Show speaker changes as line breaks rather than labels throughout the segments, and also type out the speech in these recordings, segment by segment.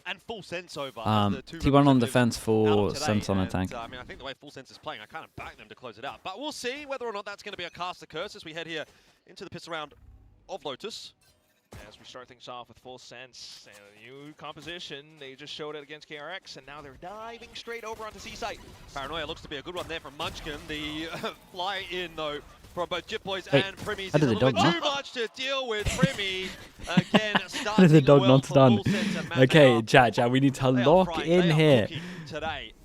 and full sense over.
T1 on defense, full sense on attack.
I mean, I think the way full sense is playing, I kind of back them to close it out. But we'll see whether or not that's going to be a cast of curse as we head here into the pistol round of Lotus.
As we start things off with full sense, a new composition. They just showed it against KRX, and now they're diving straight over onto C-site.
Paranoia looks to be a good one there from Munchkin. The fly in, though, from both Jip Boys and Primmy's is a little bit too much to deal with. Primmy, again, starting
How did the dog
well
not stun? Okay, chat, we need to lock in here.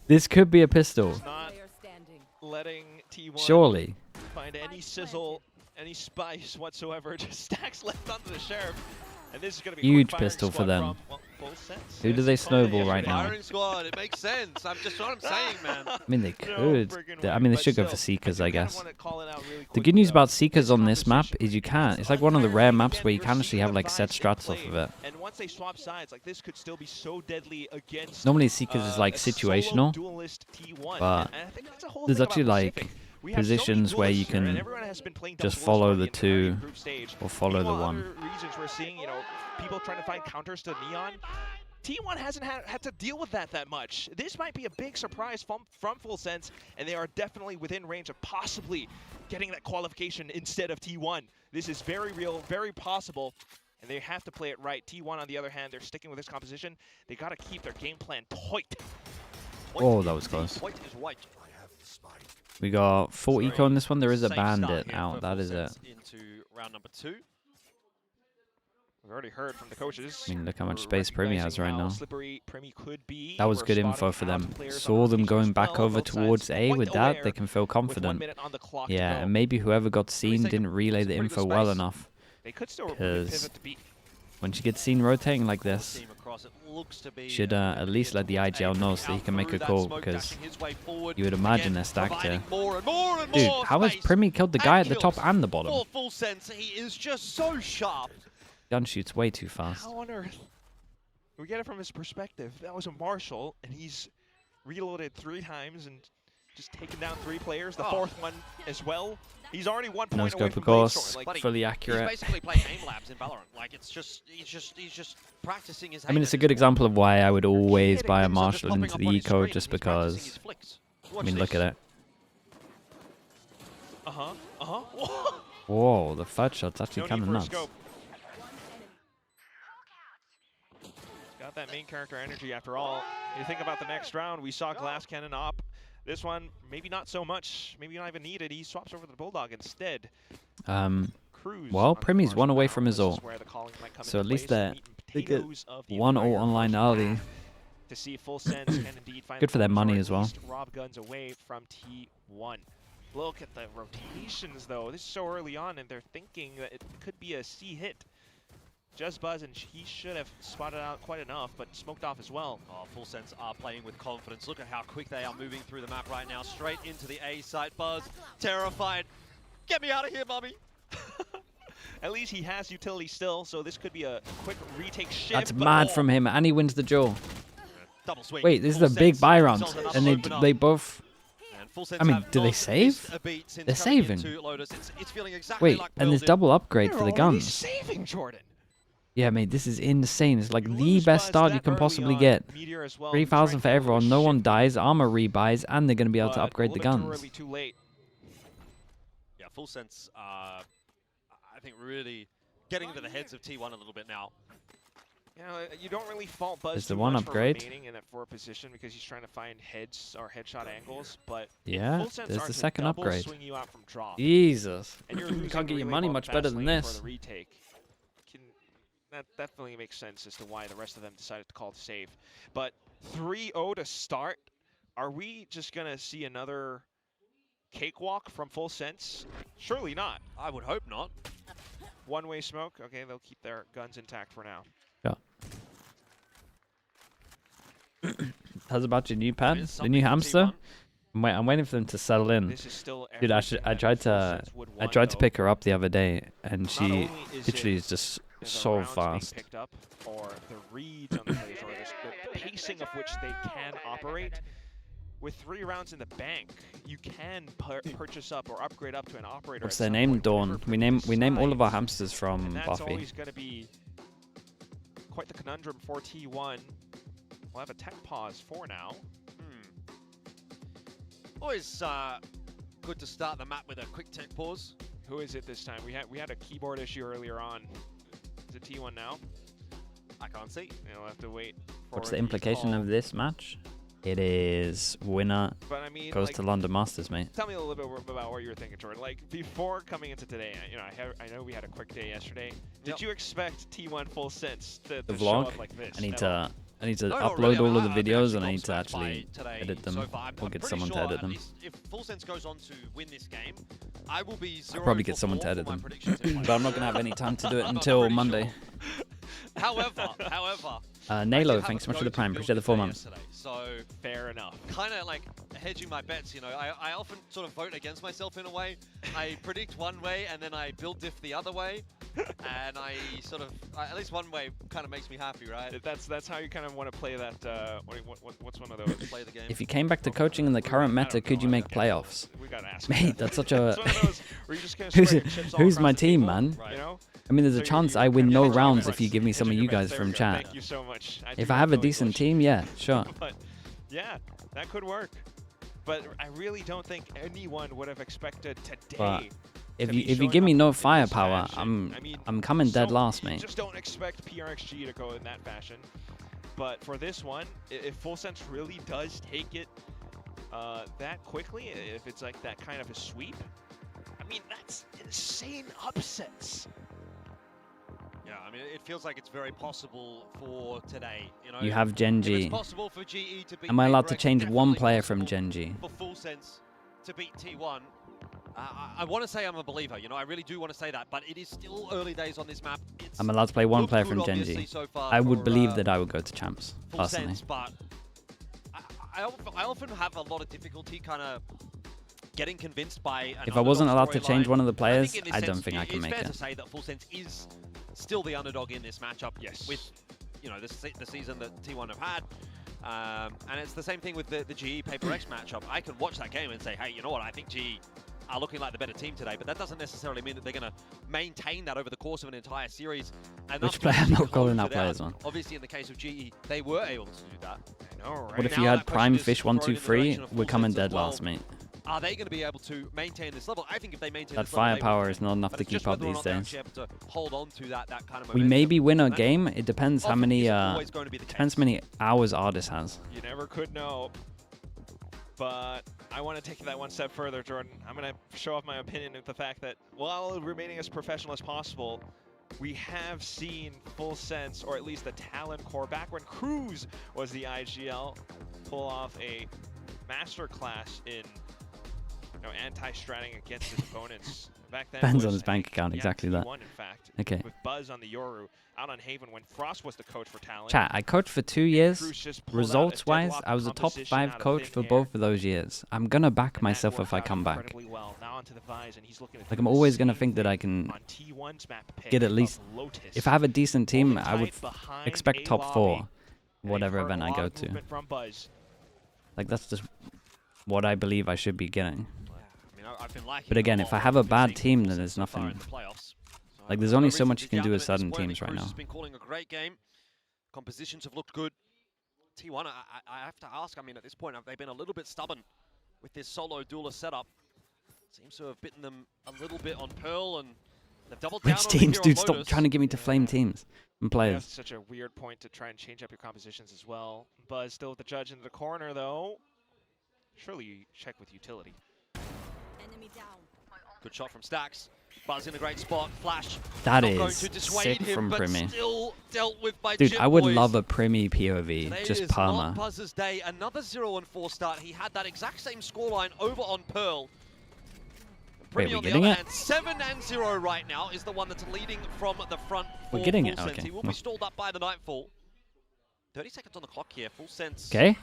This could be a pistol.
Not letting T1
surely
find any sizzle, any spice whatsoever. Just stacks left onto the Sheriff. And this is going to be
huge pistol for them.
From, well,
who do they snowball right now?
Firing squad, it makes sense. I'm just what I'm saying, man.
I mean, they could. I mean, they should go for Seekers, I guess. The good news about Seekers on this map is you can't. It's like one of the rare maps where you can actually have like set strats off of it.
And once they swap sides, like this could still be so deadly against.
Normally Seekers is like situational, but there's actually like positions where you can just follow the two or follow the one.
Reasons we're seeing, you know, people trying to find counters to Neon. T1 hasn't had to deal with that much. This might be a big surprise from Full Sense, and they are definitely within range of possibly getting that qualification instead of T1. This is very real, very possible, and they have to play it right. T1, on the other hand, they're sticking with this composition. They got to keep their game plan tight.
Oh, that was close. We got full eco on this one. There is a bandit out. That is it.
Into round number 2.
We've already heard from the coaches.
I mean, look how much space Primmy has right now.
Could be.
That was good info for them. Saw them going back over towards A with that. They can feel confident. Yeah, and maybe whoever got seen didn't relay the info well enough. Because when she gets seen rotating like this, should at least let the IGL know so he can make a call, because you would imagine they're stacked here. Dude, how has Primmy killed the guy at the top and the bottom?
Full sense, he is just so sharp.
Gun shoots way too fast.
How on earth? We get it from his perspective. That was a Marshall, and he's reloaded 3 times and just taken down 3 players. The 4th one as well. He's already 1 point
no
away
scope,
from
of course.
like,
fully accurate.
He's basically playing aim labs in VALORANT. Like he's just practicing his.
I mean, it's a good example of why I would always buy a Marshall into the eco, just because. I mean, look at it. Whoa, the fudge shot's actually kind of nuts.
Got that main character energy after all. You think about the next round, we saw Glass Cannon op. This one, maybe not so much. Maybe not even needed. He swaps over to the Bulldog instead.
Well, Primmy's 1 away from his ult. So at least they get 1 ult online early.
To see Full Sense can indeed find
good for their money as well.
Rob guns away from T1. Look at the rotations though. This is so early on, and they're thinking that it could be a C hit. Just Buzz, and he should have spotted out quite enough, but smoked off as well.
Oh, Full Sense are playing with confidence. Look at how quick they are moving through the map right now. Straight into the A site. Buzz, terrified. Get me out of here, mommy.
At least he has utility still, so this could be a quick retake shift.
That's mad from him, and he wins the duel.
Double swing.
Wait, this is a big buy round, and they both. I mean, do they save? They're saving. Wait, and there's double upgrade for the guns.
Saving, Jordan.
Yeah, mate, this is insane. It's like the best start you can possibly get. 3,000 for everyone, no one dies, armor rebuys, and they're going to be able to upgrade the guns.
Yeah, Full Sense, I think really getting into the heads of T1 a little bit now.
You know, you don't really fault Buzz
There's the one upgrade.
In that 4 position because he's trying to find heads or headshot angles, but
yeah, there's the second upgrade.
Swing you out from drop.
Jesus,
and
you can't get your money much better than this.
That definitely makes sense as to why the rest of them decided to call the save. But 3-0 to start. Are we just going to see another cakewalk from Full Sense? Surely not.
I would hope not.
One-way smoke. Okay, they'll keep their guns intact for now.
Yeah. How's about your new pad? The new hamster? I'm waiting for them to settle in. Dude, I tried to pick her up the other day, and she literally is just so fast.
Picked up, or the reads on the plays, or the pacing of which they can operate. With 3 rounds in the bank, you can purchase up or upgrade up to an operator.
What's their name? Dawn. We name all of our hamsters from
and that's
Buffy.
Always going to be quite the conundrum for T1. We'll have a tech pause for now.
Always good to start the map with a quick tech pause.
Who is it this time? We had a keyboard issue earlier on. Is it T1 now?
I can't see.
We'll have to wait.
What's the implication of this match? It is winner goes to London Masters, mate.
Tell me a little bit about what you were thinking, Jordan. Like before coming into today, I know we had a quick day yesterday. Did you expect T1 Full Sense to show up like this?
I need to upload all of the videos and I need to actually edit them. We'll get someone to edit them.
If Full Sense goes on to win this game, I will be
I'll probably get someone to edit them. But I'm not going to have any time to do it until Monday.
However,
Nalo, thanks so much for the Prime. Appreciate the 4 months.
So
fair enough.
Kind of like hedging my bets, you know. I often sort of vote against myself in a way. I predict one way and then I build diff the other way. And I sort of, at least one way kind of makes me happy, right?
That's how you kind of want to play that, what's one of those?
Play the game.
If you came back to coaching in the current meta, could you make playoffs?
We gotta ask.
Mate, that's such a...
Who's
who's my team, man?
Right. You know?
I mean, there's a chance I win no rounds if you give me some of you guys from chat.
Thank you so much.
If I have a decent team, yeah, sure.
But yeah, that could work. But I really don't think anyone would have expected today.
But if you give me no firepower, I'm coming dead last, mate.
Just don't expect PRXG to go in that fashion. But for this one, if Full Sense really does take it that quickly, if it's like that kind of a sweep, I mean, that's insane upsets.
Yeah, I mean, it feels like it's very possible for today. You know,
you have Genji.
It's possible for GE to beat
Am I allowed to change one player from Genji?
For Full Sense to beat T1. I want to say I'm a believer, you know, I really do want to say that, but it is still early days on this map.
I'm allowed to play one player from Genji.
So
I would believe that I would go to champs,
Full
personally.
Sense, but I often have a lot of difficulty kind of getting convinced by.
If I wasn't allowed to change one of the players, I don't think I can make it.
It's fair to say that Full Sense is still the underdog in this matchup.
Yes.
With, you know, the season that T1 have had. And it's the same thing with the GE Paper X matchup. I can watch that game and say, hey, you know what, I think GE are looking like the better team today, but that doesn't necessarily mean that they're going to maintain that over the course of an entire series.
Which player am not calling out players on?
Obviously, in the case of GE, they were able to do that.
I know, right?
What if you had Prime Fish 1, 2, 3? We're coming dead last, mate.
Are they going to be able to maintain this level? I think if they maintain
that
this level,
firepower is not enough to keep up these days.
To hold on to that kind of
we maybe win a game. It depends how many depends how many hours Artis has.
You never could know. But I want to take that one step further, Jordan. I'm going to show off my opinion with the fact that while remaining as professional as possible, we have seen Full Sense, or at least the talent core, back when Cruz was the IGL, pull off a masterclass in anti-stratting against his opponents. Back then,
depends on his bank account, exactly that.
In fact,
okay.
With Buzz on the Yoru, out on Haven when Frost was the coach for talent.
Chat, I coached for 2 years. Results-wise, I was a top 5 coach for both of those years. I'm gonna back myself if I come back.
Well. Now onto the Vise, and he's looking at
like, I'm always gonna think that I can get at least. If I have a decent team, I would expect top 4, whatever event I go to. Like, that's just what I believe I should be getting. But again, if I have a bad team, then there's nothing. Like, there's only so much you can do with certain teams right now.
Been calling a great game. Compositions have looked good. T1, I have to ask, I mean, at this point, have they been a little bit stubborn with this solo duelist setup? Seems to have bitten them a little bit on Pearl, and they've doubled down on
Which teams, dude? Stop
Lotus.
trying to get me to flame teams and players.
That's such a weird point to try and change up your compositions as well. Buzz still with the judge into the corner, though. Surely you check with utility.
Good shot from Stacks. Buzz in a great spot. Flash.
That is sick from Primi.
Still dealt with by
Dude, I would
boys.
love a Primi POV.
Today
just
is
Parma.
not Buzz's day. Another 0-4 start. He had that exact same scoreline over on Pearl.
Wait,
Primi
we're
on the
getting
other
it?
hand, 7-0 right now is the one that's leading from the front.
We're getting it.
Full Sense.
Okay.
He will be stalled up by the Nightfall. 30 seconds on the clock here. Full Sense.
Okay.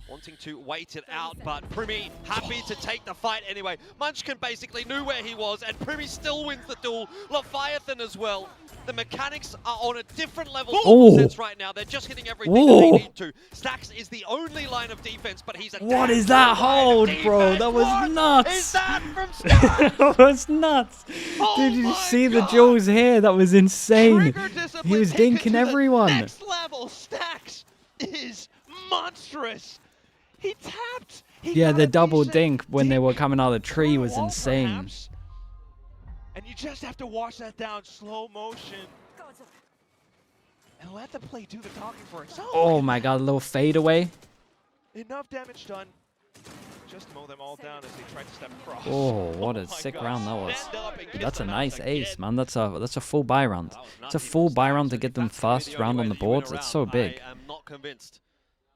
Wanting to wait it out, but Primi happy to take the fight anyway. Munchkin basically knew where he was, and Primi still wins the duel. Leviathan as well. The mechanics are on a different level for Full Sense right now. They're just hitting everything that they need to. Stacks is the only line of defense, but he's a
What is that hold, bro? That was nuts.
What is that from Stacks?
That was nuts.
Oh,
did you see the duels here? That was insane. He was dinking everyone.
Next level, Stacks.
is monstrous. He tapped.
Yeah, the double dink when they were coming out of the tree was insane.
Perhaps. And you just have to watch that down slow motion. And let the play do the talking for itself.
Oh my god, a little fadeaway.
Enough damage done. Just mow them all down as they try to step across.
Oh, what a sick round that was. That's a nice ace, man. That's a full buy round. It's a full buy round to get them first round on the boards. It's so big.
I am not convinced.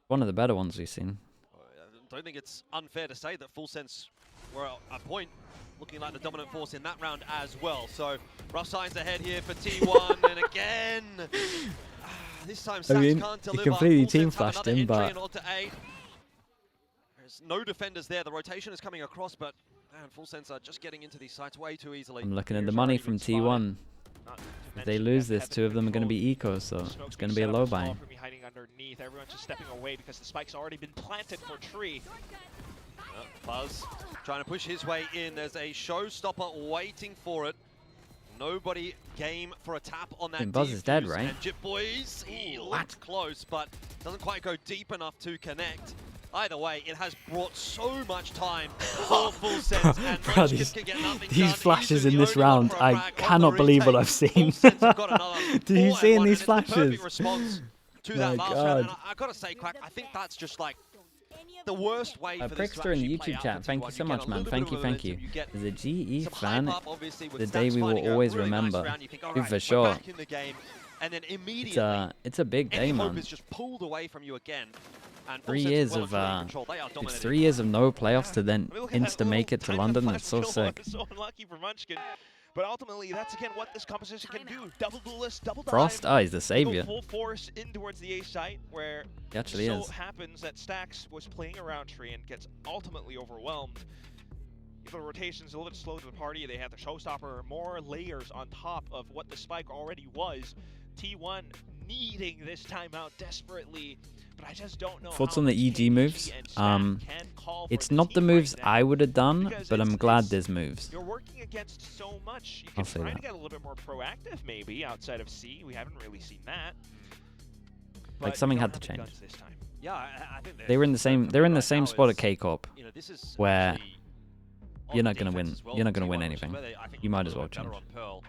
One of the better ones we've seen.
I don't think it's unfair to say that Full Sense were at a point looking like the dominant force in that round as well. So rough signs ahead here for T1, and again, this time Sax can't deliver.
He completely
Full
team
Sense have
flashed
another
him,
entry
but
and onto A. There's no defenders there. The rotation is coming across, but man, Full Sense are just getting into these sites way too easily.
I'm looking at the money from T1. If they lose this, 2 of them are going to be ecos, so it's going to be a low buy.
Hiding underneath. Everyone's just stepping away because the spike's already been planted for tree.
Buzz trying to push his way in. There's a showstopper waiting for it. Nobody game for a tap on that.
Buzz is dead, right?
And Jip Boys, he looked close, but doesn't quite go deep enough to connect. Either way, it has brought so much time for Full Sense, and
bro, these flashes in this round, I cannot believe what I've seen. Did you see in these flashes?
To that last round, and I gotta say, Quack, I think that's just like the worst way for this to
Prickster in
actually play
YouTube
out
chat,
for
thank
T1.
you so
You
much,
get a
man.
little
Thank
bit
you,
of
thank you.
momentum, get
As a GE
some
fan,
hype up, obviously, with
the
Stacks
day we will
finding a
always
really nice
remember.
round. You think, all
For
right, we're
sure.
back in the game, and then immediately
It's a big day,
any hope
man.
is just pulled away from you again. And
3
Full
years
Sense
of
well and truly in control. They are
it's
dominating.
3 years of no playoffs to then
I mean, look at that
insta make it to
little
London.
tiny
That's so
flash
sick.
kill. So unlucky for Munchkin. But ultimately, that's again what this composition can do. Double duelist, double dive.
Frost, he's the savior.
Go full force in towards the A site, where
He actually
so
is.
happens that Stacks was playing around tree and gets ultimately overwhelmed. The rotation's a little bit slow to the party. They have the showstopper, more layers on top of what the spike already was. T1 needing this timeout desperately, but I just don't know.
Thoughts
how
on the
much
EG
KG
moves?
and Stack can call for
It's
the
not the
team
moves
right now,
I would have done,
because
but I'm glad there's moves.
You're working against so much. You
I'll
can
say
try to
that.
get a little bit more proactive, maybe outside of C. We haven't really seen that.
Like
But
something
you
had
don't
to
have the
change.
guns this time.
Yeah, I think
They were in the same. They're in the same spot at
at
K-Corp.
You know, this is
where
actually
you're
on
not gonna
defense
win.
as well
You're not
for
gonna win
T1, which is
anything.
where I think
You
they're
might
a
as
little
well
bit better
change.
on Pearl.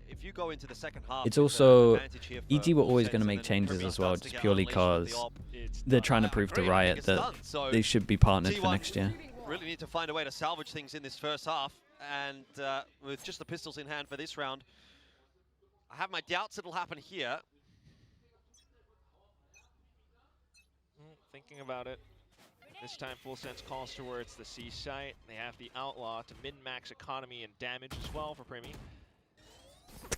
If you go into the second half,
It's
with
also
an advantage here for
EG were
Full
always
Sense,
going to
and
make
then
changes
Premier
as well,
starts to
just
get
purely
unleashed with the
because
op.
they're trying to
I
prove to
agree, I think
Riot
it's
that
done, so
they should be partnered for
T1
next year.
really need to find a way to salvage things in this first half, and with just the pistols in hand for this round, I have my doubts it'll happen here.
Thinking about it. This time, Full Sense calls towards the C site. They have the Outlaw to min-max economy and damage as well for Primi.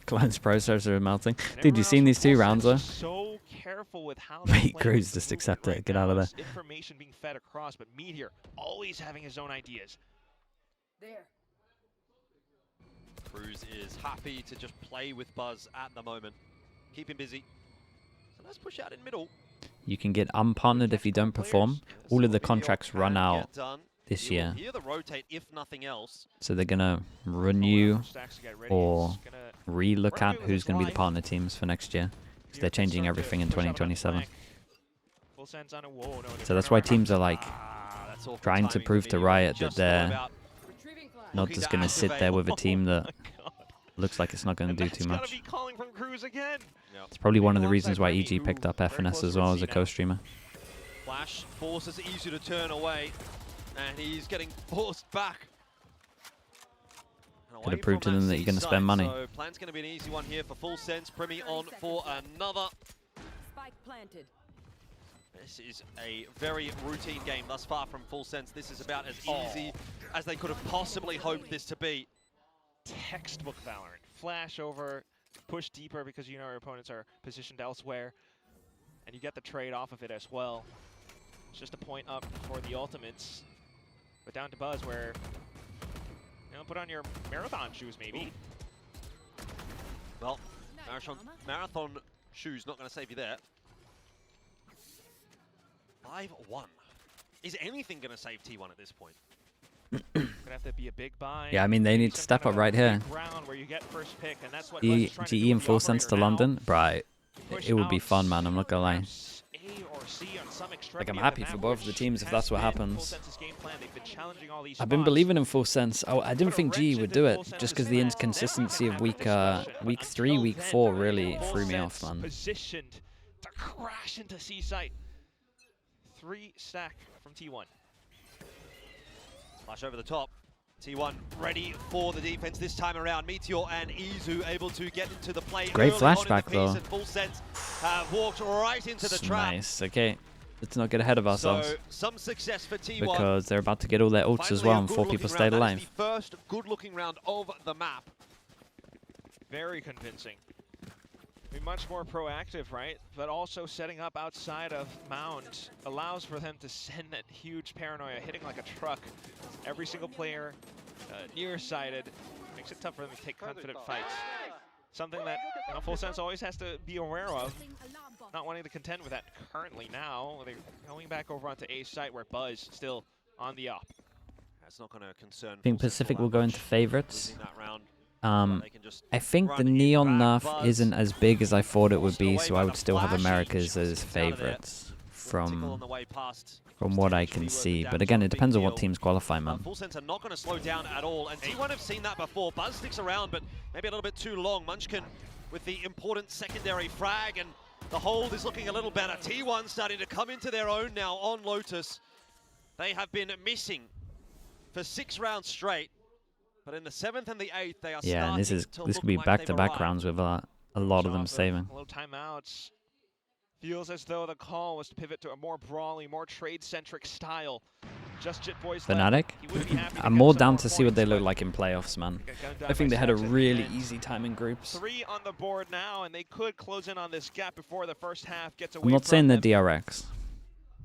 Client's processors are melting.
And
Dude, you
everyone
seen
else
these
from
2
Full
rounds
Sense
though?
is so careful with how
Wait, Cruz, just accept it. Get out of there.
Information being fed across, but Meteor always having his own ideas.
There.
Cruz is happy to just play with Buzz at the moment. Keep him busy. So let's push out in middle.
You can get unpartnered if you don't perform. All of the contracts run out this year.
Hear the rotate if nothing else.
So they're going to renew or re-look at who's going to be the partner teams for next year. Because they're changing everything in 2027. So that's why teams are like trying to prove to Riot that they're not just going to sit there with a team that looks like it's not going to do too much. It's probably one of the reasons why EG picked up FNS as well as a co-streamer.
Flash forces easy to turn away, and he's getting forced back.
Could have proved to them that you're going to spend money.
So plan's going to be an easy one here for Full Sense. Primi on for another.
Spike planted.
This is a very routine game thus far from Full Sense. This is about as easy as they could have possibly hoped this to be.
Textbook Valorant. Flash over, push deeper because you know your opponents are positioned elsewhere, and you get the trade off of it as well. It's just a point up for the ultimates, but down to Buzz where, you know, put on your marathon shoes maybe.
Ooh. Well, marathon shoes not going to save you there. 5-1. Is anything going to save T1 at this point?
Gonna have to be a big buy.
Yeah, I mean, they need to step up right here.
Where you get first pick, and that's what
GE and Full Sense to London. Right. it would be fun, man. I'm not gonna lie. Like, I'm happy for both of the teams if that's what happens. I've been believing in Full Sense. I didn't think GE would do it, just because the inconsistency of week 3, week 4 really threw me off, man.
Positioned to crash into C-site. 3 stack from T1.
Flash over the top. T1 ready for the defense this time around. Meteor and Izu able to get into the play.
Great flashback though.
Full Sense have walked right into the trap.
Nice. Okay, let's not get ahead of ourselves.
So, some success for T1
because they're about to get all their ults as well, and 4 people stayed alive.
The first good-looking round of the map.
Very convincing. Be much more proactive, right? But also setting up outside of Mound allows for them to send that huge paranoia, hitting like a truck. Every single player nearsighted makes it tough for them to take confident fights. Something that Full Sense always has to be aware of. Not wanting to contend with that currently now. They're going back over onto A site where Buzz still on the op.
That's not going to concern.
I think Pacific will go into favorites.
I
think the Neon nerf isn't as big as I thought it would be, so I would still have Americas as favorites from what I can see. But again, it depends on what teams qualify, man.
Full Sense are not going to slow down at all, and T1 have seen that before. Buzz sticks around, but maybe a little bit too long. Munchkin with the important secondary frag, and the hold is looking a little better. T1 starting to come into their own now on Lotus. They have been missing for 6 rounds straight. But in the 7th and the 8th, they are
and this could be back-to-back rounds with a lot of them saving.
Little timeouts. Feels as though the call was to pivot to a more brawly, more trade-centric style. Just Jit Boys
Fnatic? I'm more down to see what they look like in playoffs, man. I think they had a really easy time in groups.
3 on the board now, and they could close in on this gap before the first half gets away.
I'm not saying they're DRX,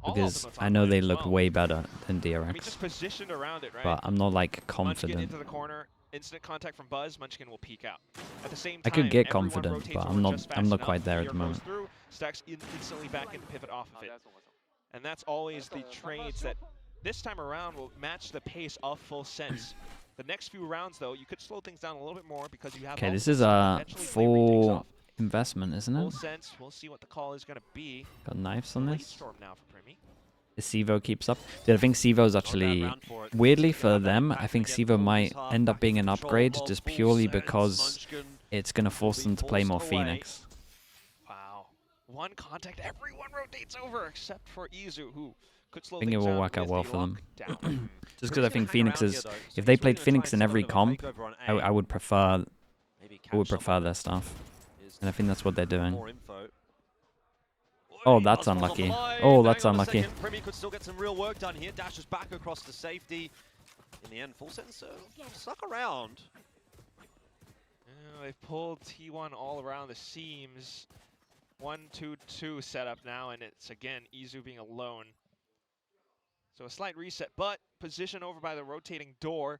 because I know they look way better than DRX.
I mean, just positioned around it, right?
But I'm not like confident.
Munchkin into the corner, instant contact from Buzz. Munchkin will peek out. At the same time,
I could get confident, but I'm not quite there at the moment.
Through, stacks instantly back into pivot off of it, and that's always the trades that this time around will match the pace of Full Sense. The next few rounds, though, you could slow things down a little bit more because you have.
Okay, this is a full investment, isn't it?
Full Sense. We'll see what the call is going to be.
Got knives on this.
Now for Primi.
The Sivo keeps up. Dude, I think Sivo's actually, weirdly for them, I think Sivo might end up being an upgrade just purely because it's going to force them to play more Phoenix.
Wow. One contact, everyone rotates over except for Izu, who could slow
I think it
things
will
down
work out
with
well
the
for them.
lockdown.
Just because I think Phoenix is, if they played Phoenix in every comp, I would prefer their stuff. And I think that's what they're doing. Oh, that's unlucky. Oh, that's unlucky.
Primi could still get some real work done here. Dashes back across to safety. In the end, Full Sense stuck around.
They've pulled T1 all around the seams. 1-2-2 setup now, and it's again Izu being alone. So a slight reset, but position over by the rotating door.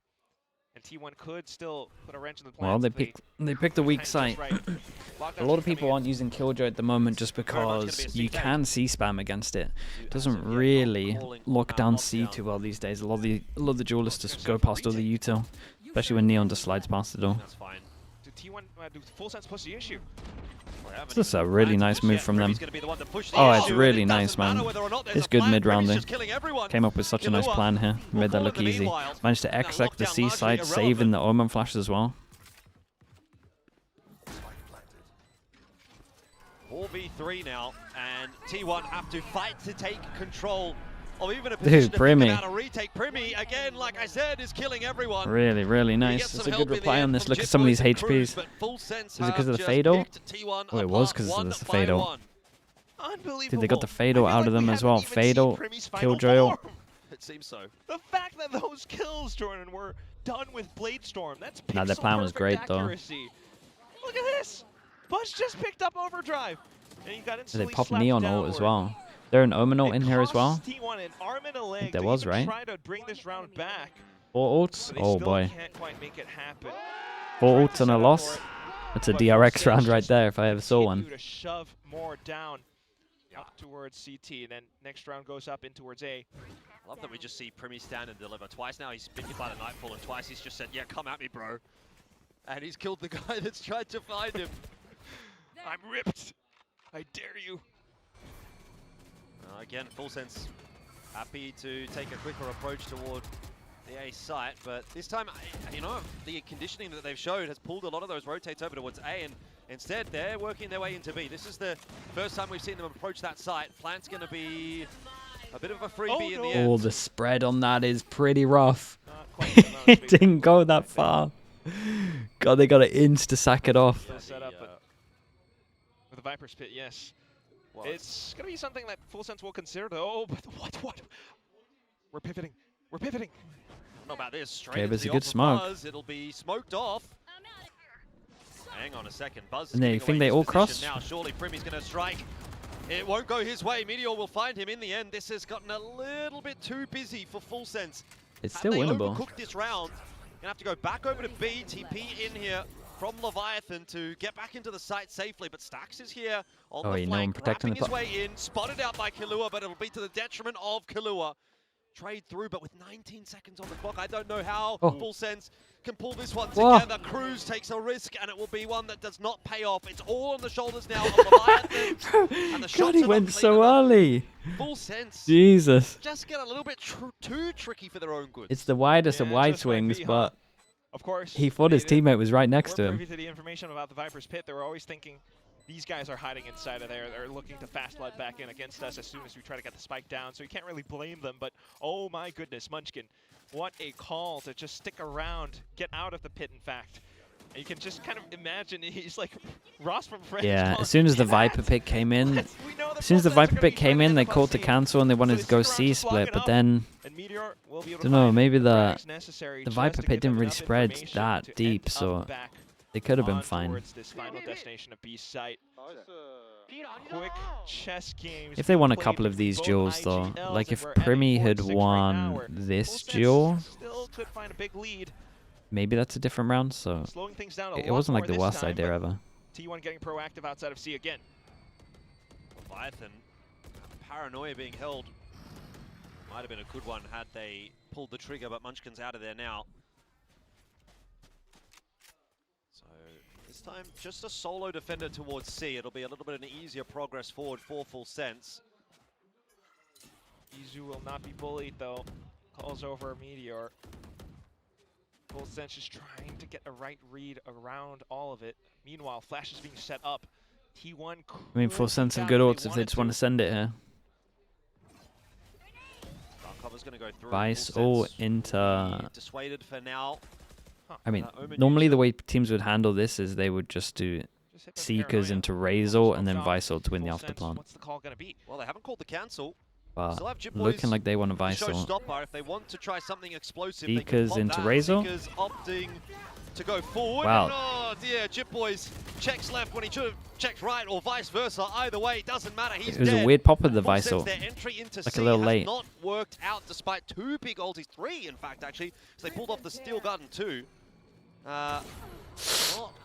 And T1 could still put a wrench in the plans.
Well, they picked a weak site. A lot of people aren't using Killjoy at the moment just because you can C-spam against it. It doesn't really lock down C too well these days. A lot of the duelists just go past all the util, especially when Neon just slides past it all.
That's fine. T1 do Full Sense push the issue?
This is a really nice move from them. Oh, it's really nice, man. It's good mid-rounding. Came up with such a nice plan here. Made that look easy. Managed to exec the C side, saving the Omen flash as well.
4v3 now, and T1 have to fight to take control of even a position.
Dude, Primi.
To retake. Primi, again, like I said, is killing everyone.
Really, really nice. That's a good reply on this. Look at some of these HPs. Is it because of the Fatal? Oh, it was because of the Fatal. Dude, they got the Fatal out of them as well. Fatal, Killjoy.
It seems so.
The fact that those kills, Jordan, were done with Blade Storm, that's pixel
their plan was great,
accuracy. Look at this. Buzz just picked up Overdrive. And he got
they popped Neon ult as well. There an Omen ult in here as well?
I
think there was, right?
Try to bring this round back,
4 ults? Oh boy.
Can't quite make it happen.
4 ults and a loss? That's a DRX round right there if I ever saw one.
To shove more down up towards CT, then next round goes up in towards A.
I love that we just see Primi stand and deliver. Twice now he's been hit by the Nightfall, and twice he's just said, yeah, come at me, bro. And he's killed the guy that's tried to find him.
I'm ripped. I dare you.
Again, Full Sense happy to take a quicker approach toward the A site, but this time, you know, the conditioning that they've showed has pulled a lot of those rotates over towards A, and instead they're working their way into B. This is the first time we've seen them approach that site. Plant's going to be a bit of a freebie in the end.
Oh, the spread on that is pretty rough.
Not quite
It didn't go that far. God, they got an inch to sack it off.
Set up, but with the Viper's Pit, yes.
Well,
it's going to be something that Full Sense will consider, though. But what? We're pivoting. We're pivoting.
I don't know about this. Straight
Okay,
into
but it's
the
a good
off of
smoke.
Buzz. It'll be smoked off. Hang on a second. Buzz is
And they
giving
think
away
they
his
all
position
cross?
now. Surely Primmy's going to strike. It won't go his way. Meteor will find him in the end. This has gotten a little bit too busy for Full Sense.
It's still winnable.
They overcooked this round. Gonna have to go back over to B. TP in here from Leviathan to get back into the site safely. But Stax is here on the flank,
protecting
wrapping his way in. Spotted out by Killua, but it'll be to the detriment of Killua. Trade through, but with 19 seconds on the clock, I don't know how Full Sense can pull this one together. Cruz takes a risk, and it will be one that does not pay off. It's all on the shoulders now of Leviathan. And the
God, he went so early.
Full Sense
Jesus.
just get a little bit too tricky for their own good.
It's the widest of wide
just might
swings,
be,
but
of course,
he thought his teammate was right next to
we're
him.
privy to the information about the Viper's Pit. They were always thinking, these guys are hiding inside of there. They're looking to fast blood back in against us as soon as we try to get the spike down. So you can't really blame them. But oh my goodness, Munchkin, what a call to just stick around, get out of the pit. In fact, and you can just kind of imagine he's like Ross from Friends.
Yeah, as soon as the Viper pick came in,
as soon as
the Viper pick came in, they called to cancel and they wanted to go C split, but then don't know, maybe the Viper pit didn't really spread that deep, so they could have been fine.
This final destination of B site. Quick chess games.
If they won a couple of these duels, though, like if Primmy had won this duel,
still could find a big lead.
maybe that's a different round. So
Slowing things down
it wasn't like the worst idea ever.
T1 getting proactive outside of C again.
Leviathan, paranoia being held. Might have been a good one had they pulled the trigger, but Munchkin's out of there now. So this time, just a solo defender towards C. It'll be a little bit of an easier progress forward for Full Sense.
Izu will not be bullied though. Calls over a Meteor. Full Sense is trying to get a right read around all of it. Meanwhile, Flash is being set up. T1
I mean, Full Sense have good ults if they just want to send it here.
Cover's gonna go through.
Vice all into...
Dissuaded for now.
I mean, normally the way teams would handle this is they would just do Seekers into Razor and then Vice ult to win the afterplant.
What's the call gonna be?
Well, they haven't called the cancel.
But looking like they want a Vice ult.
Showstopper. If they want to try something explosive,
Seekers
they can pop
into
that.
Razor.
Seekers opting to go forward.
Wow.
And, oh dear, Jip Boys checks left when he should have checked right, or vice versa. Either way, it doesn't matter. He's
It was
dead.
a weird pop with the
Full
Vice
Sense,
ult.
their entry into
Like
C
a little
has
late.
not worked out despite two big ultis, three in fact actually. So they pulled off the Steel Garden too. Not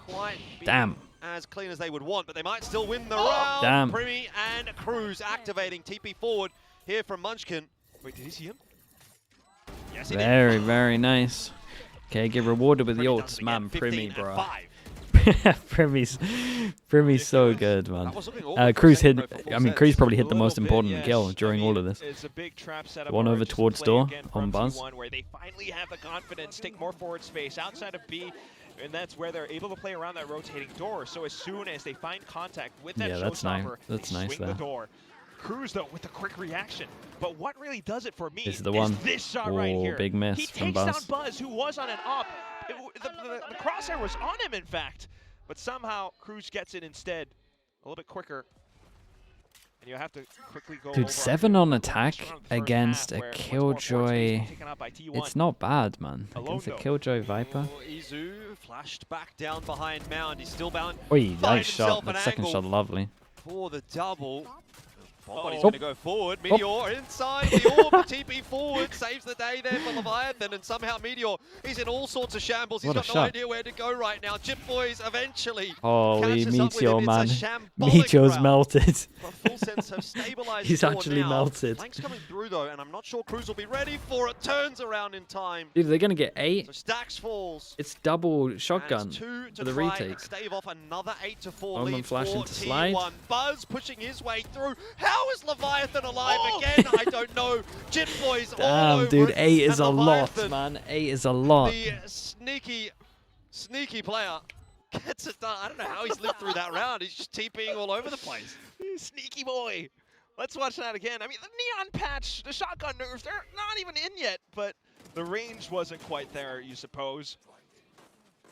quite
Damn.
as clean as they would want, but they might still win the round.
Damn.
Primmy and Cruz activating TP forward here from Munchkin.
Wait, did he see him?
Yes, he did.
Very, very nice. Okay, get rewarded with the
Primmy
ults,
does it
man.
again,
Primmy,
15 and
bro.
5.
Primmy's so good, man.
That was looking awful for
Cruz hit.
second row for Full
I mean,
Sense.
Cruz probably hit the
A
most
little bit,
important
yes.
kill during all of this.
It's a big trap setup.
One over
just to
towards
play
door
again
on
from
Buzz.
T1, where they finally have the confidence, take more forward space outside of B, and that's where they're able to play around that rotating door. So as soon as they find contact with that
Yeah, that's nice.
showstopper,
That's
they
nice
swing
there.
the door. Cruz though with the quick reaction, but what really does it for me
This is the one.
this shot right
Oh,
here.
big miss
He
from
takes down
Buzz.
Buzz, who was on an up. The crosshair was on him, in fact, but somehow Cruz gets it instead, a little bit quicker. And you have to quickly go.
Dude,
over
7 on attack
the first
against
half,
a
where much more forward space being
Killjoy.
taken up by T1.
It's not bad, man.
Alone
Against a
though.
Killjoy Viper.
Oh, Izu flashed back down behind Mound. He's still bound
Oi,
Find
nice shot.
himself
That
an
second
angle.
shot, lovely.
for the double. Body's going to go forward. Meteor inside the orb. TP forward. Saves the day there for Leviathan. And somehow Meteor, he's in all sorts of shambles. He's got no idea where to go right now. Jip Boys eventually
holy Meteor, man.
It's a
Meteor's
round.
melted.
But Full Sense have stabilized.
He's actually
now.
melted.
Flanks coming through though, and I'm not sure Cruz will be ready for it. Turns around in time.
Dude, they're going to get 8.
So Stacks falls.
It's double shotgun
Two to
for the
try
retake.
and stave off another 8-4
Omen
lead
flash
for
into slide.
T1. Buzz pushing his way through. How is Leviathan alive again? I don't know. Jit Boys all
Damn,
over
dude,
it.
8 is
And
a lot,
Leviathan,
man. 8 is a lot.
the sneaky player gets it done. I don't know how he's lived through that round. He's just TPing all over the place.
Sneaky boy. Let's watch that again. I mean, the neon patch, the shotgun nerfs, they're not even in yet, but the range wasn't quite there, you suppose.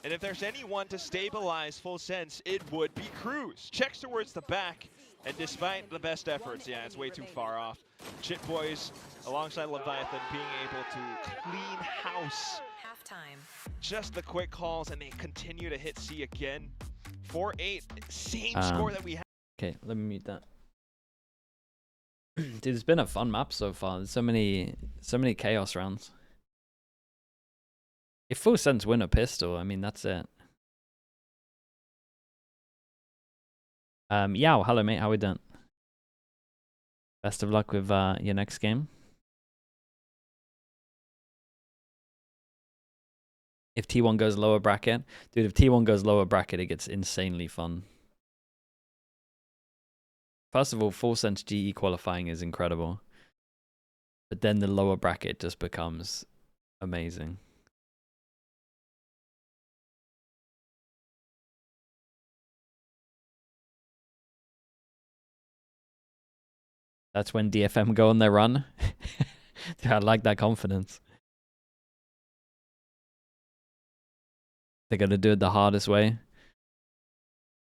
And if there's anyone to stabilize Full Sense, it would be Cruz. Checks towards the back, and despite the best efforts, yeah, it's way too far off. Chit Boys, alongside Leviathan, being able to clean house.
Halftime.
Just the quick calls, and they continue to hit C again. 4-8, same score that we had.
Okay, let me mute that. Dude, it's been a fun map so far. There's so many chaos rounds. If Full Sense win a pistol, I mean, that's it. Yao, hello mate, how we doing? Best of luck with your next game. If T1 goes lower bracket, dude, if T1 goes lower bracket, it gets insanely fun. First of all, Full Sense GE qualifying is incredible. But then the lower bracket just becomes amazing. That's when DFM go on their run. Dude, I like that confidence. They're going to do it the hardest way.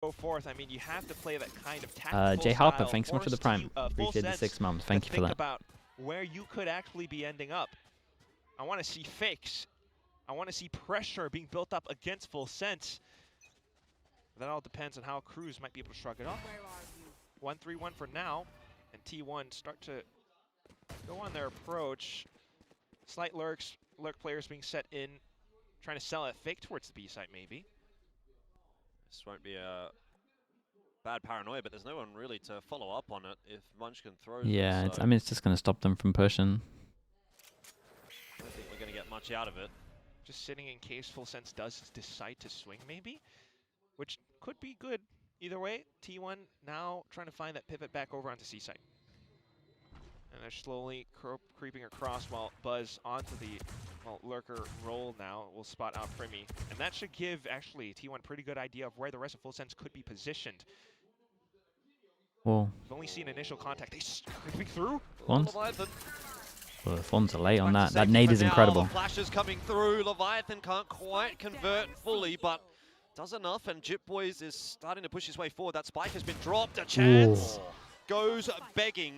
Go forth. I mean, you have to play that kind of tactical
Jay Harper,
style.
thanks so much for the prime. Appreciate the 6 months. Thank you for that.
About where you could actually be ending up. I want to see fakes. I want to see pressure being built up against Full Sense. That all depends on how Cruz might be able to shrug it off. 1-3-1 for now. And T1 start to go on their approach. Slight lurk players being set in, trying to sell a fake towards the B site maybe.
This won't be a bad paranoia, but there's no one really to follow up on it if Munchkin throws
Yeah,
it, so
I mean, it's just going to stop them from pushing.
I don't think we're going to get much out of it.
Just sitting in case Full Sense does decide to swing maybe, which could be good. Either way, T1 now trying to find that pivot back over onto C site. And they're slowly creeping across while Buzz onto the lurker roll now will spot out Primi. And that should give actually T1 pretty good idea of where the rest of Full Sense could be positioned.
Whoa.
We've only seen initial contact. They creeping through.
Fons? Well, Fons are late on that. That nade is incredible.
The flashes coming through. Leviathan can't quite convert fully, but does enough, and Jip Boys is starting to push his way forward. That spike has been dropped. A chance goes begging.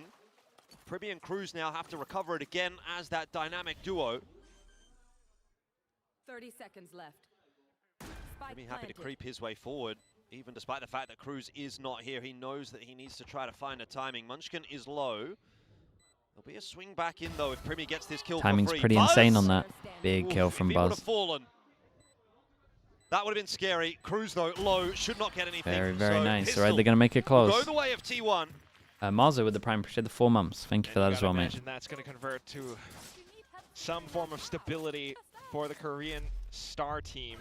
Pribby and Cruz now have to recover it again as that dynamic duo.
30 seconds left.
Pribby happy to creep his way forward, even despite the fact that Cruz is not here. He knows that he needs to try to find a timing. Munchkin is low. There'll be a swing back in though if Pribby gets this kill
Timing's
for free.
pretty
Buzz!
insane on that. Big kill from
If he would
Buzz.
have fallen, that would have been scary. Cruz, though, low, should not get anything.
Very, very
so
nice. All right, they're going to make it close.
Go the way of T1.
Marzo with the prime, appreciate the 4 months. Thank you for that as well, mate.
Imagine that's going to convert to some form of stability for the Korean star team.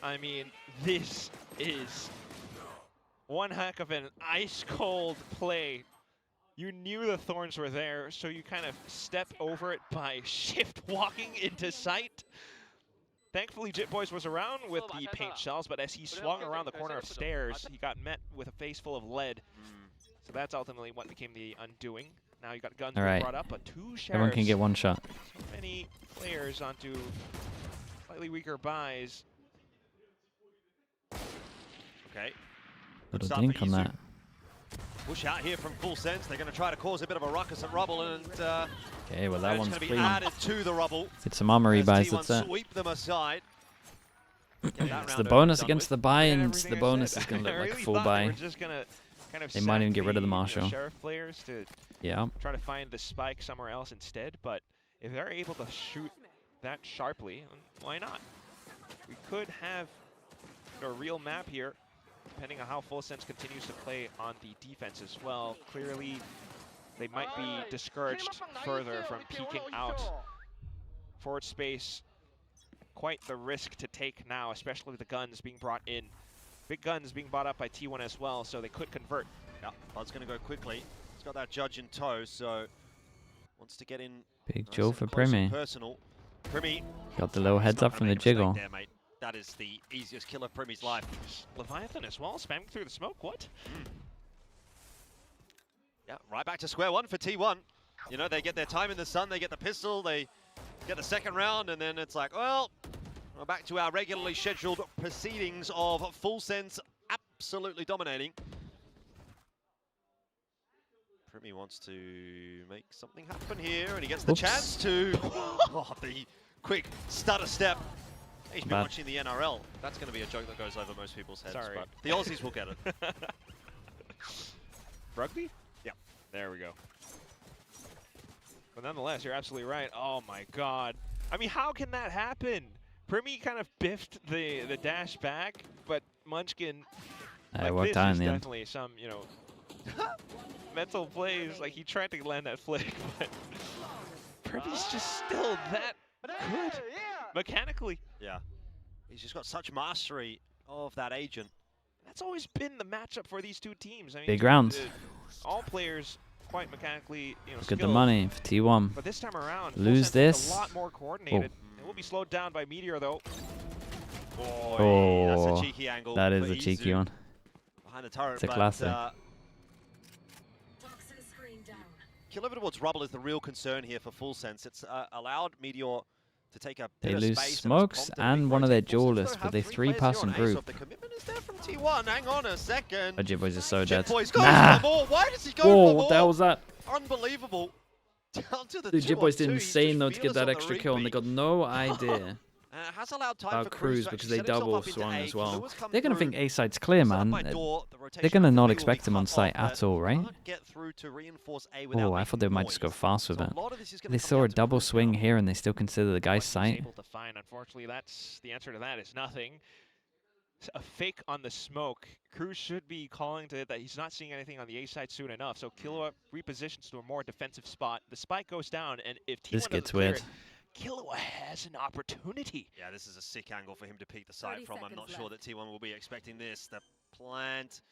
I mean, this is one heck of an ice-cold play. You knew the thorns were there, so you kind of stepped over it by shift walking into sight. Thankfully, Jit Boys was around with the paint shells, but as he swung around the corner of stairs, he got met with a face full of lead. So that's ultimately what became the undoing. Now you got guns being brought up, but 2 sheriffs.
Everyone can get 1 shot.
So many players onto slightly weaker buys.
Okay.
Little dink on that.
Push out here from Full Sense. They're going to try to cause a bit of a ruckus and rubble, and
okay, well that one's
going to be
clean.
added to the rubble.
Get some armory buys, that's it.
Sweep them aside.
It's the bonus against the buy, and the bonus is going to look like a full buy.
We're just going to kind of
They might even
sent
get rid of the
you know,
Marshal.
Sheriff players to
Yeah.
try to find the spike somewhere else instead, but if they're able to shoot that sharply, why not? We could have a real map here, depending on how Full Sense continues to play on the defense as well. Clearly, they might be discouraged further from peeking out. Forward space, quite the risk to take now, especially with the guns being brought in. Big guns being bought up by T1 as well, so they could convert.
Yeah, Bud's going to go quickly. He's got that judge in tow, so wants to get in.
Big
nice
Joe
and
for
close and
Primi.
personal. Primi.
Got the little heads up from the jiggle.
There, mate. That is the easiest kill of Primi's life.
Leviathan as well, spamming through the smoke, what?
Yeah, right back to square one for T1. You know, they get their time in the sun, they get the pistol, they get the second round, and then it's like, well, we're back to our regularly scheduled proceedings of Full Sense absolutely dominating. Primi wants to make something happen here, and he gets the chance to. Oh, the quick stutter step. He's been watching the NRL. That's going to be a joke that goes over most people's heads.
Sorry.
But the Aussies will get it.
Rugby?
Yeah.
There we go. But nonetheless, you're absolutely right. Oh my god. I mean, how can that happen? Primi kind of biffed the dash back, but Munchkin,
It worked out in the end.
definitely some, you know, mental plays. Like, he tried to land that flick, but Primi's just still that good mechanically.
Yeah. He's just got such mastery of that agent.
That's always been the matchup for these two teams. I mean,
Big rounds.
All players quite mechanically, you know,
Look at the
skilled.
money for T1.
But this time around,
Lose this.
a lot more coordinated. It will be slowed down by Meteor though.
Boy, that's a cheeky angle.
That is
for
a cheeky
Izu
one.
Behind the turret,
It's a
but,
classic.
Kill towards rubble is the real concern here for Full Sense. It's allowed Meteor to take a
They
bit of
lose
space
smokes and one of their duelists, but they
three-pass
in group.
The commitment is there from T1. Hang on a second.
But Jibboys is so dead.
Jibboys goes
Nah!
for more. Why does he go
Whoa,
for more?
what the hell was that?
Unbelievable. Down to the
Dude, Jibboys did
2-on-2. He's
insane
just
though to get
fearless
that
on the
extra kill, and they
repeat.
got no idea
It has allowed time
about
for
Cruz
to
because
actually
they
set himself
double
up into
swung
A.
as well.
Lewis come
They're gonna
through,
think A side's clear,
set up
man.
by door, the
They're
rotation
gonna
from
not
B will
expect
be
him on
cut
site
off,
at
but
all, right?
can't get through to reinforce A without
Oh, I thought they
making
might just go
noise.
fast with
So
it.
a lot of this is gonna
They
come
saw
down
a
to
double
Cruz
swing
now.
here, and they still consider the guy's
What
sight.
he's able to find, unfortunately, that's the answer to that is nothing. A fake on the smoke. Cruz should be calling to it that he's not seeing anything on the A side soon enough. So Killua repositions to a more defensive spot. The spike goes down, and if T1
This
doesn't
gets
clear
weird.
it, Killua has an opportunity.
Yeah, this is a sick angle for him to peek the side
30
from. I'm not
seconds
sure that T1 will be expecting this. The plant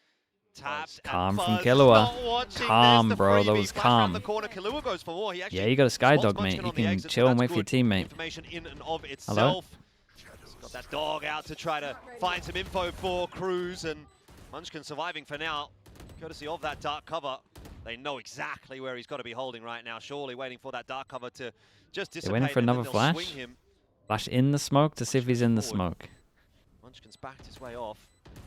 tapped. and
Calm from
Buzz
Killua.
not watching
Calm,
this. The
bro, that
freebie
was
flash around the
calm.
corner. Killua goes for more. He actually
Yeah, you got a
spots
Skydog,
Munchkin
mate.
on
You
the
can
exit, so
chill and
that's
wait for your
good
teammate.
information in and of
Hello?
itself. Got that dog out to try to find some info for Cruz, and Munchkin surviving for now, courtesy of that dark cover. They know exactly where he's got to be holding right now. Surely waiting for that dark cover to just dissipate.
waiting for
and then
another
they'll
flash?
swing him.
Flash in the smoke to see if he's in the
Forward.
smoke.
Munchkin's backed his way off.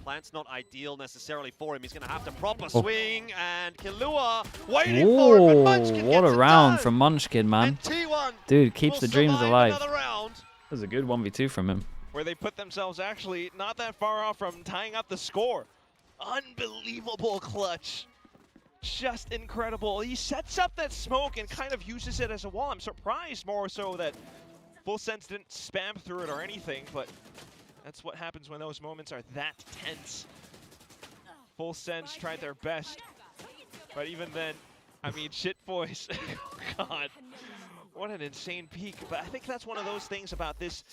Plant's not ideal necessarily for him. He's going to have to proper swing, and Killua waiting for it, but
Ooh,
Munchkin
what
gets
a
it
round
done.
from Munchkin, man.
And T1
Dude, keeps
will
the dreams
survive
alive.
another round.
That was a good 1v2 from him.
Where they put themselves actually not that far off from tying up the score. Unbelievable clutch. Just incredible. He sets up that smoke and kind of uses it as a wall. I'm surprised more so that Full Sense didn't spam through it or anything, but that's what happens when those moments are that tense. Full Sense tried their best, but even then, I mean, shit boys. God, what an insane peak. But I think that's one of those things about this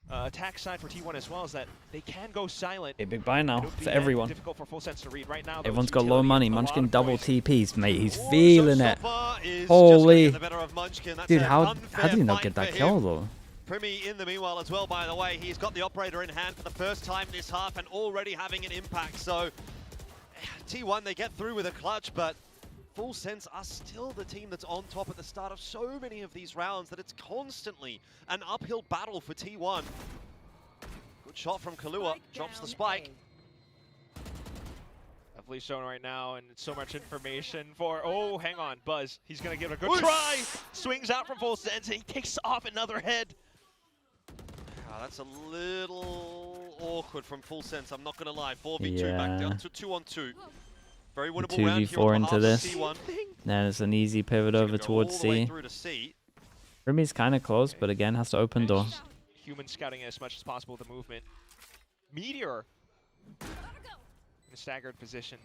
attack side for T1 as well, is that they can go silent.
A big buy now
It'll be
for everyone.
difficult for Full Sense to read right now. Though,
Everyone's got low
utility,
money.
a lot
Munchkin
of
double
noise.
TPs, mate. He's
Oh,
feeling
so
it.
far is
Holy.
just gonna get the better of Munchkin. That's
Dude,
an
how
unfair
did he not
fight
get that
for
kill,
him.
though?
Primi in the meanwhile as well, by the way. He's got the operator in hand for the first time this half and already having an impact. So T1, they get through with a clutch, but Full Sense are still the team that's on top at the start of so many of these rounds that it's constantly an uphill battle for T1. Good shot from Killua, drops the spike.
Definitely shown right now, and so much information for, oh, hang on, Buzz. He's going to give it a good try. Swings out from Full Sense, and he takes off another head.
That's a little awkward from Full Sense, I'm not going to lie. 4v2 back down to 2-on-2. Very
The
winnable round here
2v4
on
into
behalf of
this.
T1.
Then it's an easy pivot
He's
over
gonna go
towards
all the way
C.
through to C.
Rumi's kind of close, but again has to open door.
Human scouting as much as possible with the movement. Meteor in a staggered position.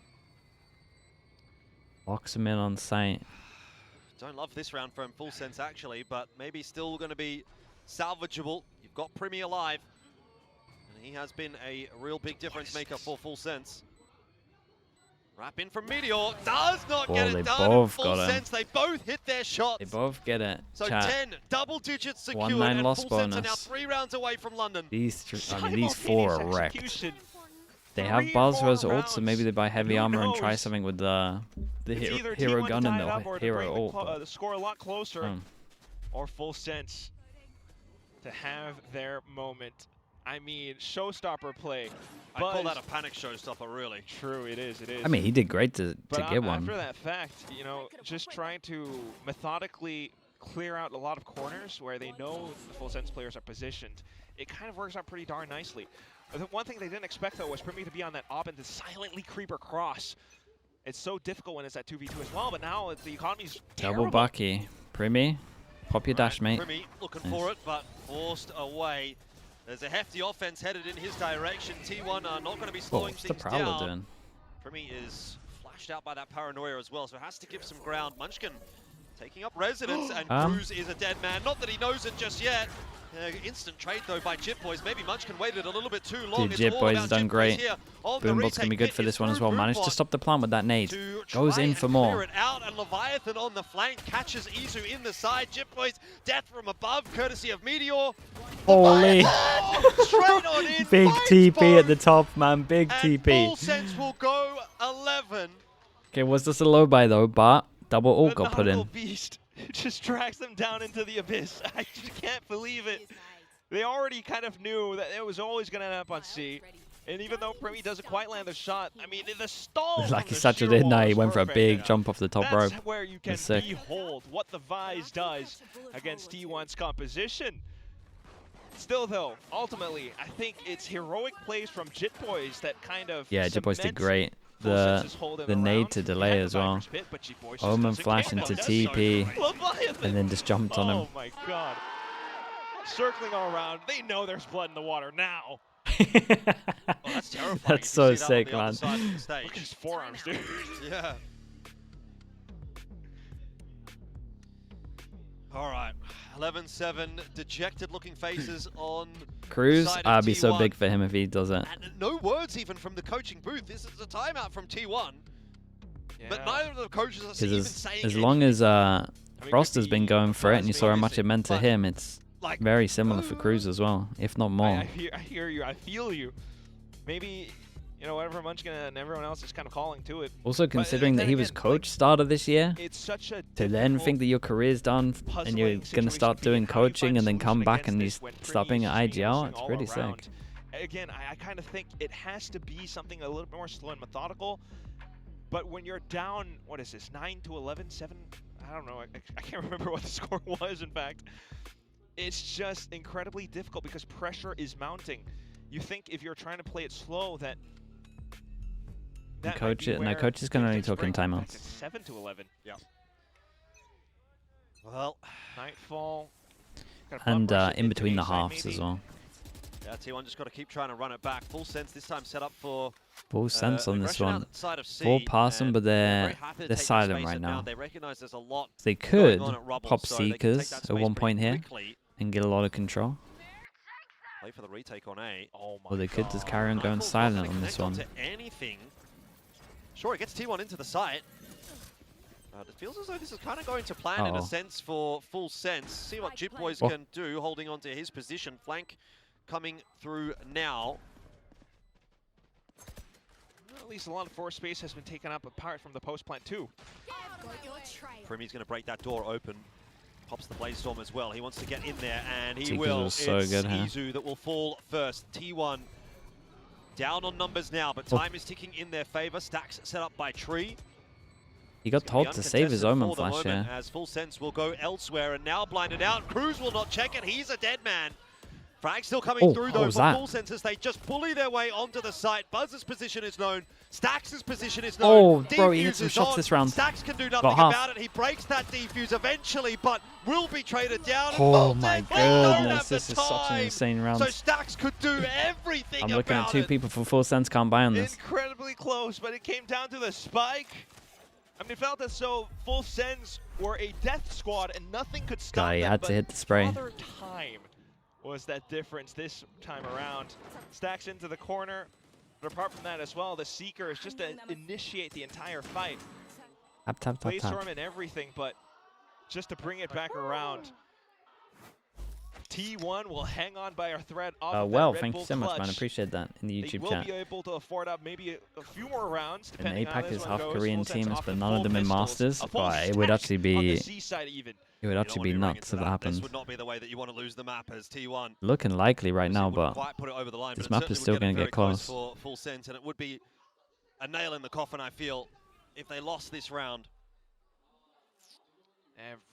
Locks him in on sight.
Don't love this round from Full Sense actually, but maybe still going to be salvageable. You've got Primi alive, and he has been a real big difference maker for Full Sense. Wrap in from Meteor, does not get
they
it done.
both
Full
got him.
Sense, they both hit their shots.
They both get it.
So
Chat.
10 double digits secured,
1-9
and
loss
Full Sense are now
bonus.
3 rounds away from London.
These 4 are wrecked.
Execution.
They have
3
Barzo's
more
ult, so maybe they buy heavy
Who
armor and try
knows?
something with the
It's either
hero
T1
gun
to
and
tie it up or
the
to
hero
bring
ult.
the score a lot closer,
Hmm.
or Full Sense to have their moment. I mean, showstopper play.
I call that a panic showstopper, really.
True, it is. It is.
I mean, he did great to
But
get one.
after that fact, you know, just trying to methodically clear out a lot of corners where they know the Full Sense players are positioned, it kind of works out pretty darn nicely. The one thing they didn't expect, though, was Primi to be on that op and to silently creep across. It's so difficult when it's at 2v2 as well, but now the economy's
Double
terrible.
Bucky. Primi, pop your dash, mate.
Primi looking
Nice.
for it, but forced away. There's a hefty offense headed in his direction. T1 are not going to be
Whoa,
slowing
what's the
things
Prowler
down.
doing?
Primi is flashed out by that paranoia as well, so has to give some ground. Munchkin taking up residence, and Cruz is a dead man. Not that he knows it just yet. Instant trade though by Jit Boys. Maybe Munchkin waited a little bit too long.
Dude, Jit Boys has done great. Boombot's going to be good for this one as well. Managed to stop the plant with that nade. Goes in for more.
Clear it out, and Leviathan on the flank catches Izu in the side. Jit Boys, death from above, courtesy of Meteor.
Holy.
Straight on in.
Big
finds
TP at
both,
the top, man. Big
and
TP.
Full Sense will go 11.
Okay, was this a low buy though? But double ult
The
got put in.
nautical beast just drags them down into the abyss. I just can't believe it. They already kind of knew that it was always going to end up on C. And even though Primi doesn't quite land the shot, I mean, the stall
Like he such a did now. He went for a big jump off the top rope.
That's where you can
That's sick.
behold what the Vise does against T1's composition. Still, though, ultimately, I think it's heroic plays from Jit Boys that kind of
Yeah, Jit Boys did
cement
great.
Full Sense's hold in
The
the
nade
round.
to
He
delay
had the
as well.
Viper's pit, but Jit Boys just
Omen
doesn't
flash
care.
into
That's
TP.
Leviathan.
And then just jumped on him.
Oh my god. Circling all around. They know there's blood in the water now.
Oh, that's terrifying.
That's so sick, man.
Look at his forearms, dude.
Yeah. All right. 11-7, dejected looking faces on
Cruz,
side of
I'd be so
T1.
big for him if he does it.
And no words even from the coaching booth. This is a timeout from T1. But neither of the coaches are even
Because
saying
as long as Frost has been going for it and you saw how
maybe
much it meant to
but,
him, it's
like,
very similar for Cruz as well, if not more.
I hear you. I feel you. Maybe, you know, whatever Munchkin and everyone else is kind of calling to it.
Also considering that
then
he was
again,
coach starter this year,
It's such a
to then think that your career's done and you're going to start doing coaching and then come back and you start being at IGL, it's pretty sick.
Again, I kind of think it has to be something a little bit more slow and methodical. But when you're down, what is this, 9-11, 7? I don't know. I can't remember what the score was, in fact. It's just incredibly difficult because pressure is mounting. You think if you're trying to play it slow that
Coach is going to only talk in timeouts.
7-11.
Yeah. Well,
Nightfall.
And in between the halves as well.
Yeah, T1 just got to keep trying to run it back. Full Sense this time set up for
Full sense on this
aggression
one.
outside of C,
Full pass them,
and
but
very
they're
happy to take that
silent
space
right
up
now.
They recognize there's a lot
They
going
could
on at Rubble,
pop
so they can take
Seekers
that
at
space
one
pretty
point here
quickly.
and get a lot of control.
Play for the retake on A.
Oh my
Or they could just
God.
carry on going
Nightfall's not
silent
gonna
on this
connect
one.
onto anything. Sure, it gets T1 into the site. It feels as though this is kind of going to plan in a sense for Full Sense. See what Jit Boys can do, holding on to his position. Flank coming through now.
Well, at least a lot of floor space has been taken up apart from the post plant too.
Primi's going to break that door open. Pops the Blaze Storm as well. He wants to get in there, and he
Seekers
will.
was so
It's
good, huh?
Izu that will fall first. T1 down on numbers now, but time is ticking in their favor. Stacks set up by Tree.
He got told to save his Omen flash, yeah.
As Full Sense will go elsewhere, and now blinded out. Cruz will not check it. He's a dead man. Frag still coming through
what
though
was
for
that?
Full Sense as they just bully their way onto the site. Buzz's position is known. Stax' position is
Oh,
known.
bro, he hit
Defuse
some
is
shots
on.
this round.
Stax can do
Got
nothing
half.
about it. He breaks that defuse eventually, but will be traded down.
Oh
And
my
Full Sense, they don't
goodness,
have the
this is such an
time.
insane round.
So Stax could do everything
I'm looking at
about
2
it.
people for Full Sense, can't buy on this.
Incredibly close, but it came down to the spike. I mean, it felt as though Full Sends were a death squad and nothing could stop
Guy
them.
had to hit the spray.
Other time was that difference this time around. Stacks into the corner, but apart from that as well, the Seeker is just to initiate the entire fight.
Tap, tap, tap, tap.
Playstorm and everything, but just to bring it back around. T1 will hang on by a thread off of that
Well,
Red
thank
Bull
you so much, man.
clutch.
Appreciate that in the
They
YouTube
will
chat.
be able to afford up maybe a few more rounds.
And
depending on how
APAC
this
is
one
half
goes.
Korean
Full Sense
teams,
off
but
with
none of
full
them in
pistols.
Masters.
A full
But it would
stack
actually
on the
be,
C side even.
it would actually be nuts if it happened.
This would not be the way that you want to lose the map as T1.
Looking likely right now,
Obviously wouldn't
but
quite put it over the line,
this
but it
map
certainly
is
would
still
it
gonna get
very
close.
For Full Sense, and it would be a nail in the coffin, I feel, if they lost this round.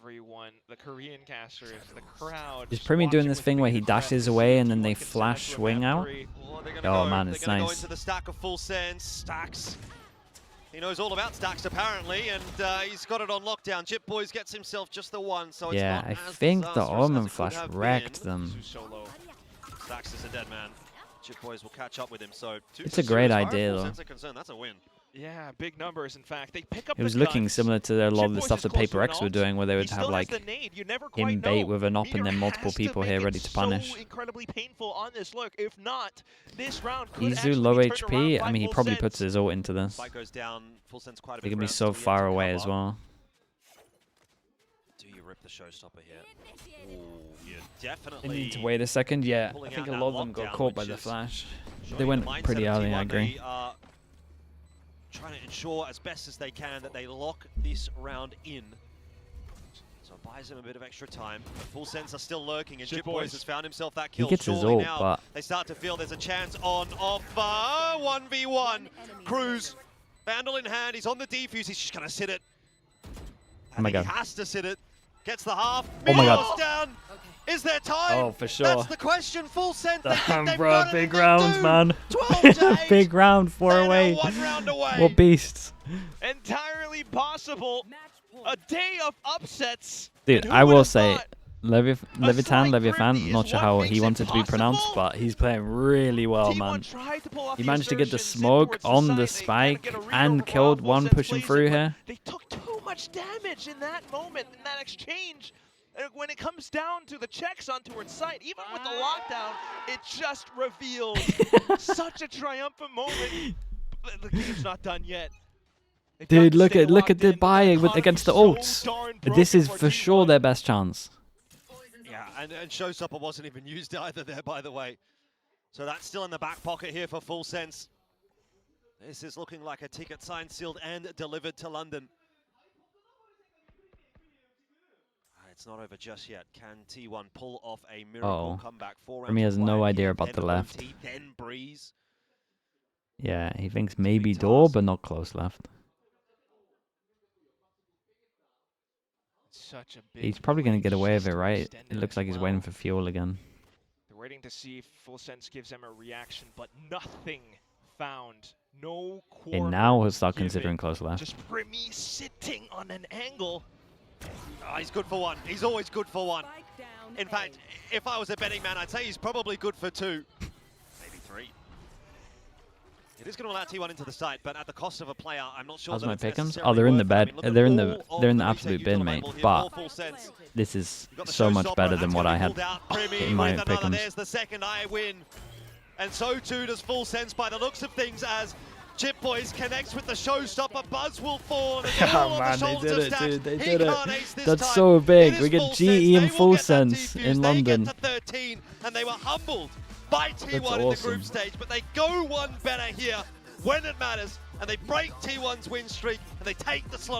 Everyone, the Korean casters, the crowd.
is
just
Primi doing
watching
this
with
thing where he
bated breath
dashes
to
away
see
and
if
then they
T1 can
flash
send up to a
swing
map
out?
3.
Oh, they're
Oh,
gonna
man,
they're
it's
gonna go
nice.
into the stack of Full Sense. Stacks. He knows all about Stacks apparently, and he's got it on lockdown. Chip Boys gets himself just the one, so it's
yeah,
not
I
as
think the
disastrous as
Omen
it could
flash
have
wrecked
been.
them.
Too solo.
Stacks is a dead man. Chip Boys will catch up with him, so
It's a great
as far as
idea,
Full
though.
Sense are concerned, that's a win.
Yeah, big numbers. In fact, they pick up.
It was
the
looking
guns.
similar to a lot of the
Chip
stuff
Boys
that
is close
Paper
to an
X were
ult.
doing, where they
He
would
still
have
has
like
the nade. You never
him
quite
bait
know.
with an op and
Meteor
then multiple
has to
people
make
here
it
ready to punish.
So incredibly painful on this look. If not, this round could
Izu
actually
low
be turned around
HP.
by
I mean, he
Full
probably
Sense.
puts his ult into this.
Fight goes down. Full Sense quite a
He
bit.
can be
round
so
still yet
far
to
away
cover.
as well.
Do you rip the showstopper here? Ooh, you
They
definitely
need to wait a second. Yeah, I
pulling
think
out
a
that
lot of them got
lockdown,
caught by
which
the
is
flash.
showing
They
the
went
mindset
pretty
of
early, I
T1.
agree.
They are trying to ensure as best as they can that they lock this round in. So it buys them a bit of extra time. But Full Sense are still lurking, and
Chip
Chip Boys
Boys.
has found himself that
He
kill.
gets his
Surely
ult,
now
but
they start to feel there's a chance on offer. 1v1. Cruz, Vandal in hand. He's on the defuse. He's just going to sit it.
Oh my God.
He has to sit it. Gets the half.
Oh my God.
Meteor's down. Is there time?
Oh, for sure.
That's the question. Full Sense. They think
Damn,
they've
bro,
got it,
big
and they
rounds,
do.
man.
12 to 8.
Big round, 4
They're now
away.
1 round away.
What beasts.
Entirely possible. A day of upsets.
Dude,
And who
I
would
will
have
say,
thought?
Levitan,
slight
Leviathan,
Grimby
not
is
sure
what
how
makes
he
it
wanted to be pronounced,
possible.
but he's playing really well,
T1
man.
tried to pull off
He
the
managed to get the
assertion,
smoke
zip towards
on the
side. They kinda
spike
get a read
and
over
killed
Full
one
Sense
pushing
plays
through
it, but
here.
They took too much damage in that moment, in that exchange. And when it comes down to the checks on towards site, even with the lockdown, it just reveals such a triumphant moment. But the game's not done yet. They've got
Dude,
to
look
stay
at the
locked in.
buy
Economy's
against the
so
ults.
darn
This
broken
is for
T1.
sure their best chance.
Yeah, and Showstopper wasn't even used either there, by the way. So that's still in the back pocket here for Full Sense. This is looking like a ticket signed, sealed, and delivered to London. It's not over just yet. Can T1 pull off a miracle comeback? 4 rounds
Remy has no
required
idea
here,
about the
then
left.
OT, then Breeze.
Yeah, he thinks maybe door, but not close left.
Such a big
He's probably going to get away with
just
it,
to
right?
extend
It looks
as
like he's
well.
waiting for fuel again.
They're waiting to see if Full Sense gives them a reaction, but nothing found. No quarter.
And now he'll start
given.
considering close left.
Just Primi sitting on an angle.
Oh, he's good for 1. He's always good for 1. In fact, if I was a betting man, I'd say he's probably good for 2. Maybe 3. It is going to allow T1 into the site, but at the cost of a player, I'm not sure
How's
that
my
it's
pick'ems?
necessarily
Oh, they're in the
worth it. I
bed.
mean, look at
They're in
all
the
of
absolute
VCT
bin,
util
mate.
available here
But
for Full Sense.
this is
You've got the
so much
showstopper,
better
and
than
that's
what
gonna
I
be
had
pulled out. Primi
in my
with another.
pick'ems.
There's the second I win. And so too does Full Sense by the looks of things as Chip Boys connects with the showstopper. Buzz will fall. And it's all on the shoulders of Stacks.
They
He
did it.
can't ace this
That's
time.
so big.
It
We
is
get
Full
GE
Sense.
and
They will
Full
get that
Sense
defuse.
in
They
London.
get to 13, and they were humbled by T1 in the
awesome.
group stage. But they go 1 better here when it matters, and they break T1's win streak, and they take the slot.